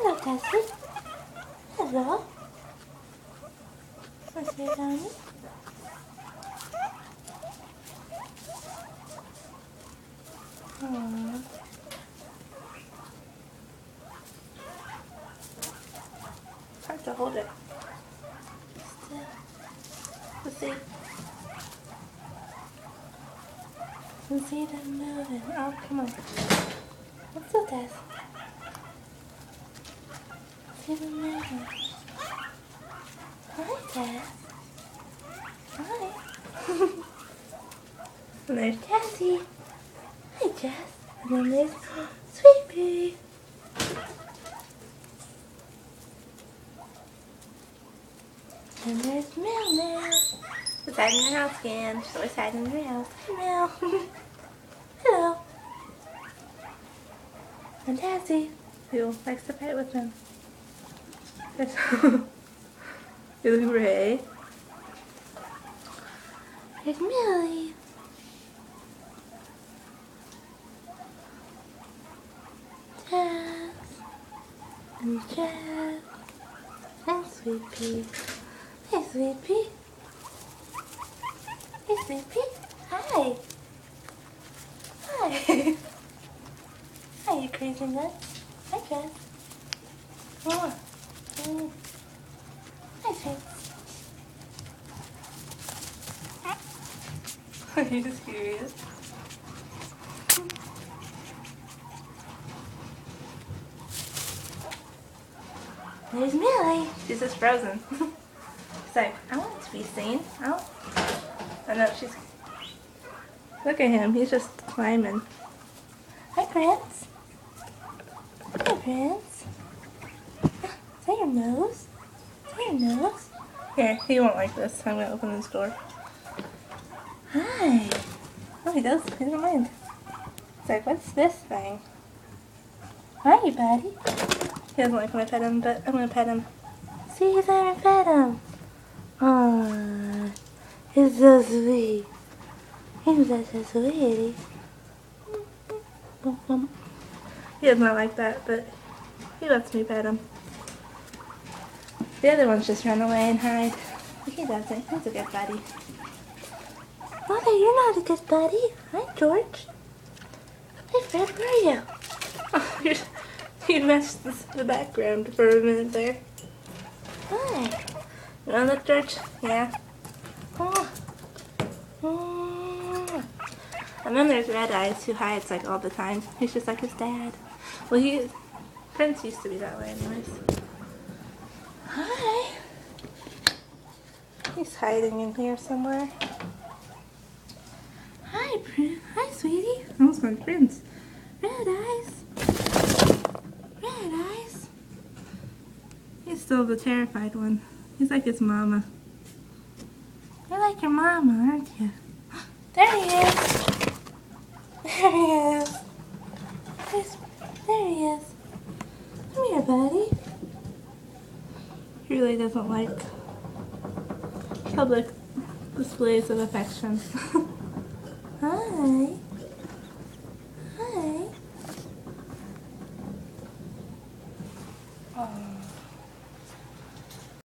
Hello, Tessie. Hello. Want to sit down? Aww. Hard to hold it. Still. Let's see. Let's see them moving. Oh, come on. What's up, Tess? See them moving. Hi, Tess. Hi. And there's Tessie. Hi, Jess. And then there's Sweet Pea. And there's Mel now. She's hiding in her house again. She's always hiding in her house. Hi, Mel. Hello. And Tessie, who likes to fight with him. There's Ray. There's Millie. Jess. And Jess. And Sweet Pea. Hey, Sweet Pea. Hey, Sweet Pea. Hi. Hi. Hi, you crazy nuts. Hi, Jess. Oh. Hi, Sweet. Are you just curious? There's Millie. She's just frozen. She's like, I want to be seen. Oh. I know she's... Look at him. He's just climbing. Hi, Prince. Hi, Prince. Is that your nose? Is that your nose? Here, he won't like this. I'm going to open his door. Hi. Oh, he does. He doesn't mind. He's like, what's this thing? Hi, buddy. He doesn't like when I pet him, but I'm going to pet him. See if I can pet him. Aww. He's so sweet. He's such a sweetie. He does not like that, but he lets me pet him. The other ones just run away and hide. He doesn't. He's a good buddy. Mother, you're not a good buddy. Hi, George. Hey, Fred, where are you? Oh, you messed the background for a minute there. Hi. You wanna look, George? Yeah. Oh. Oh. And then there's Red Eyes, who hides like all the time. He's just like his dad. Well, Prince used to be that way anyways. Hi. He's hiding in here somewhere. Hi, Prince. Hi, sweetie. I almost called Prince. Red Eyes. Red Eyes. He's still the terrified one. He's like his mama. You're like your mama, aren't you? There he is. There he is. There he is. Come here, buddy. He really doesn't like public displays of affection. Hi.